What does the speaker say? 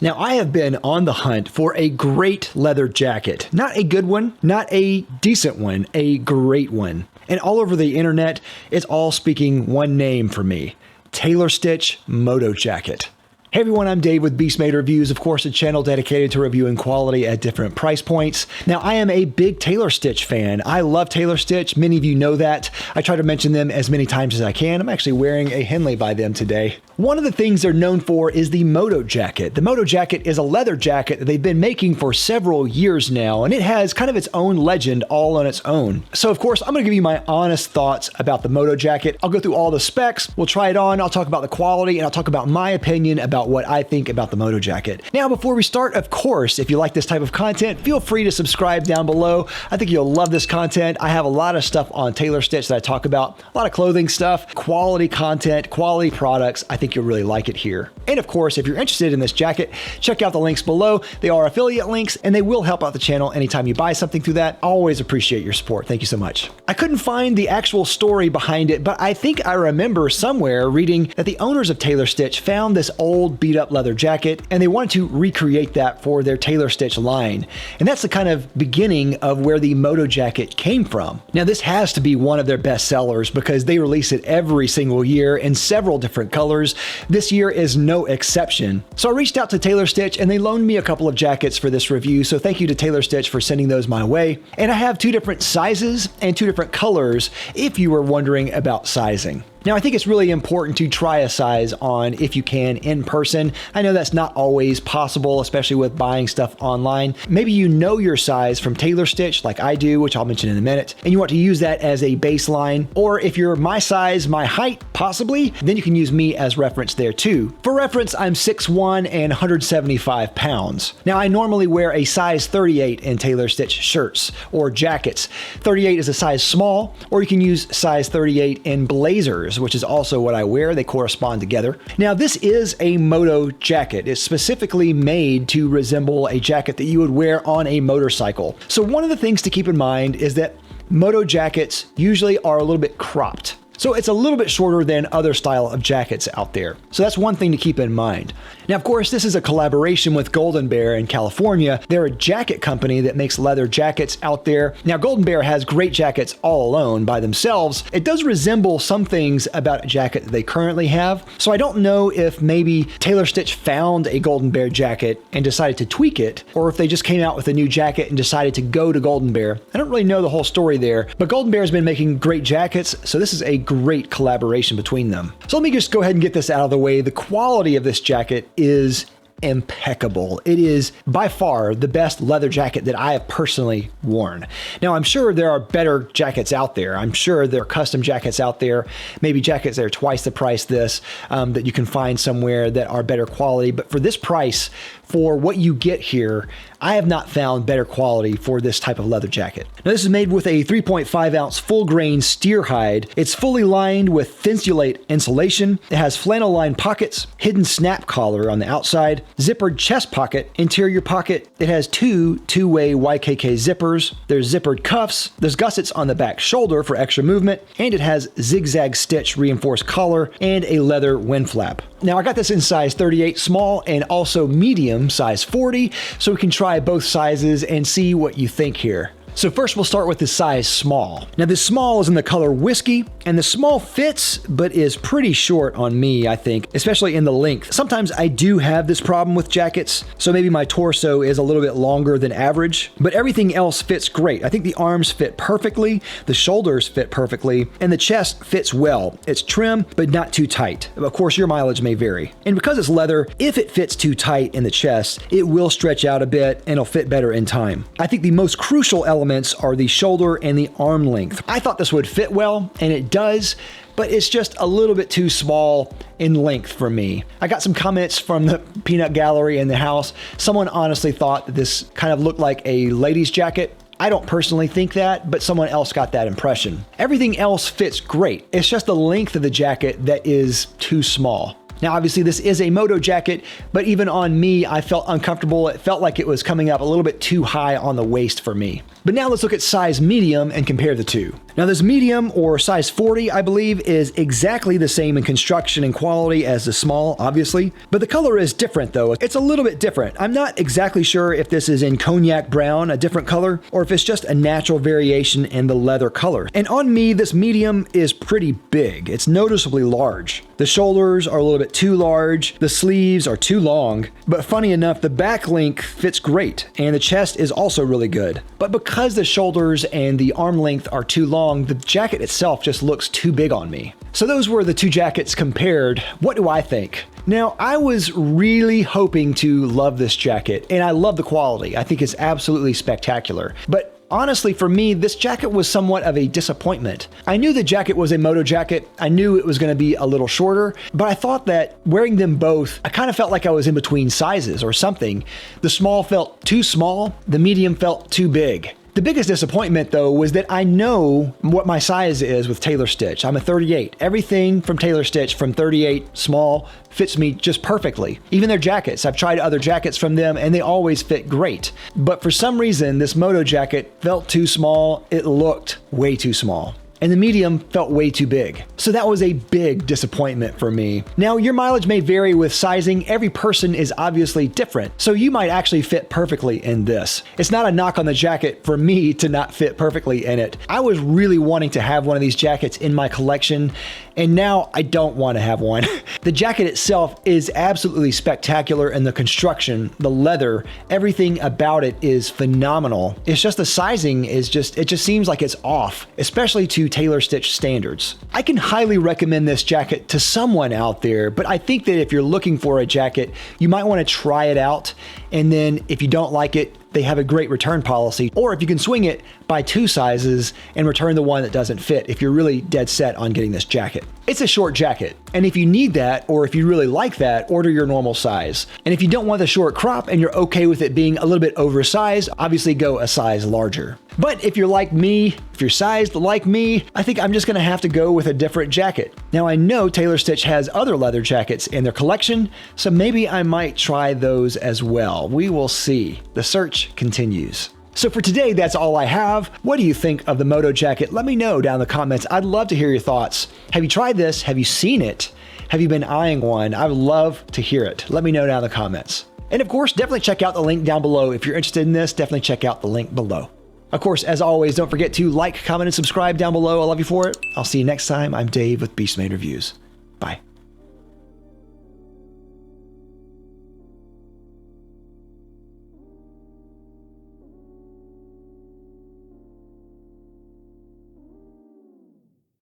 Now, I have been on the hunt for a great leather jacket. Not a good one, not a decent one, a great one. And all over the internet, it's all speaking one name for me: Tailor Stitch Moto Jacket. Hey everyone, I'm Dave with Beast Made Reviews, of course a channel dedicated to reviewing quality at different price points. Now, I am a big Tailor Stitch fan. I love Tailor Stitch. Many of you know that. I try to mention them as many times as I can. I'm actually wearing a Henley by them today. One of the things they're known for is the Moto jacket. The Moto jacket is a leather jacket that they've been making for several years now, and it has kind of its own legend all on its own. So of course, I'm gonna give you my honest thoughts about the Moto jacket. I'll go through all the specs, we'll try it on, I'll talk about the quality, and I'll talk about my opinion about what I think about the Moto jacket. Now, before we start, of course, if you like this type of content, feel free to subscribe down below. I think you'll love this content. I have a lot of stuff on Tailor Stitch that I talk about, a lot of clothing stuff, quality content, quality products. I think you'll really like it here. And of course, if you're interested in this jacket, check out the links below. They are affiliate links and they will help out the channel anytime you buy something through that. Always appreciate your support. Thank you so much. I couldn't find the actual story behind it, but I think I remember somewhere reading that the owners of Tailor Stitch found this old beat up leather jacket and they wanted to recreate that for their Tailor Stitch line. And that's the kind of beginning of where the Moto jacket came from. Now, this has to be one of their best sellers because they release it every single year in several different colors. This year is no exception. So I reached out to Tailor Stitch and they loaned me a couple of jackets for this review. So thank you to Tailor Stitch for sending those my way. And I have two different sizes and two different colors if you were wondering about sizing. Now, I think it's really important to try a size on if you can in person. I know that's not always possible, especially with buying stuff online. Maybe you know your size from Tailor Stitch like I do, which I'll mention in a minute, and you want to use that as a baseline. Or if you're my size, my height, possibly, then you can use me as reference there too. For reference, I'm 6'1" and 175 pounds. Now, I normally wear a size 38 in Tailor Stitch shirts or jackets. 38 is a size small, or you can use size 38 in blazers, which is also what I wear. They correspond together. Now, this is a Moto jacket. It's specifically made to resemble a jacket that you would wear on a motorcycle. So one of the things to keep in mind is that Moto jackets usually are a little bit cropped. So it's a little bit shorter than other style of jackets out there. So that's one thing to keep in mind. Now, of course, this is a collaboration with Golden Bear in California. They're a jacket company that makes leather jackets out there. Now, Golden Bear has great jackets all alone by themselves. It does resemble some things about a jacket that they currently have. So I don't know if maybe Tailor Stitch found a Golden Bear jacket and decided to tweak it, or if they just came out with a new jacket and decided to go to Golden Bear. I don't really know the whole story there, but Golden Bear has been making great jackets. So this is a great collaboration between them. So let me just go ahead and get this out of the way. The quality of this jacket is impeccable. It is by far the best leather jacket that I have personally worn. Now, I'm sure there are better jackets out there. I'm sure there are custom jackets out there, maybe jackets that are twice the price this, that you can find somewhere that are better quality. But for this price, for what you get here, I have not found better quality for this type of leather jacket. Now, this is made with a 3.5 ounce full grain steer hide. It's fully lined with Thinsulate insulation. It has flannel lined pockets, hidden snap collar on the outside, zippered chest pocket, interior pocket. It has two-way YKK zippers. There's zippered cuffs. There's gussets on the back shoulder for extra movement, and it has zigzag stitch reinforced collar and a leather wind flap. Now, I got this in size 38 small and also medium size 40, so we can try both sizes and see what you think here. So first we'll start with the size small. Now, this small is in the color whiskey, and the small fits, but is pretty short on me, I think, especially in the length. Sometimes I do have this problem with jackets, so maybe my torso is a little bit longer than average, but everything else fits great. I think the arms fit perfectly, the shoulders fit perfectly, and the chest fits well. It's trim, but not too tight. Of course, your mileage may vary. And because it's leather, if it fits too tight in the chest, it will stretch out a bit and it'll fit better in time. I think the most crucial elements are the shoulder and the arm length. I thought this would fit well, and it does, but it's just a little bit too small in length for me. I got some comments from the peanut gallery in the house. Someone honestly thought that this kind of looked like a lady's jacket. I don't personally think that, but someone else got that impression. Everything else fits great. It's just the length of the jacket that is too small. Now, obviously this is a Moto jacket, but even on me, I felt uncomfortable. It felt like it was coming up a little bit too high on the waist for me. But now let's look at size medium and compare the two. Now this medium, or size 40, I believe, is exactly the same in construction and quality as the small, obviously. But the color is different though. It's a little bit different. I'm not exactly sure if this is in cognac brown, a different color, or if it's just a natural variation in the leather color. And on me, this medium is pretty big. It's noticeably large. The shoulders are a little bit too large, the sleeves are too long, but funny enough, the back length fits great, and the chest is also really good. But because the shoulders and the arm length are too long, the jacket itself just looks too big on me. So those were the two jackets compared. What do I think? Now, I was really hoping to love this jacket, and I love the quality. I think it's absolutely spectacular. But honestly, for me, this jacket was somewhat of a disappointment. I knew the jacket was a Moto jacket. I knew it was going to be a little shorter, but I thought that wearing them both, I kind of felt like I was in between sizes or something. The small felt too small, the medium felt too big. The biggest disappointment though was that I know what my size is with Tailor Stitch. I'm a 38. Everything from Tailor Stitch from 38 small fits me just perfectly. Even their jackets. I've tried other jackets from them and they always fit great. But for some reason, this Moto jacket felt too small. It looked way too small. And the medium felt way too big. So that was a big disappointment for me. Now, your mileage may vary with sizing. Every person is obviously different. So you might actually fit perfectly in this. It's not a knock on the jacket for me to not fit perfectly in it. I was really wanting to have one of these jackets in my collection, and now I don't want to have one. The jacket itself is absolutely spectacular, and the construction, the leather, everything about it is phenomenal. It's just the sizing is it just seems like it's off, especially to Tailor Stitch standards. I can highly recommend this jacket to someone out there, but I think that if you're looking for a jacket, you might want to try it out, and then if you don't like it, they have a great return policy. Or if you can swing it, buy 2 sizes and return the one that doesn't fit if you're really dead set on getting this jacket. It's a short jacket, and if you need that, or if you really like that, order your normal size. And if you don't want the short crop and you're okay with it being a little bit oversized, obviously go a size larger. But if you're like me, if you're sized like me, I think I'm just gonna have to go with a different jacket. Now I know Tailor Stitch has other leather jackets in their collection, so maybe I might try those as well. We will see. The search continues. So for today, that's all I have. What do you think of the Moto jacket? Let me know down in the comments. I'd love to hear your thoughts. Have you tried this? Have you seen it? Have you been eyeing one? I would love to hear it. Let me know down in the comments. And of course, definitely check out the link down below. If you're interested in this, definitely check out the link below. Of course, as always, don't forget to like, comment, and subscribe down below. I love you for it. I'll see you next time. I'm Dave with Beastmade Reviews. Bye.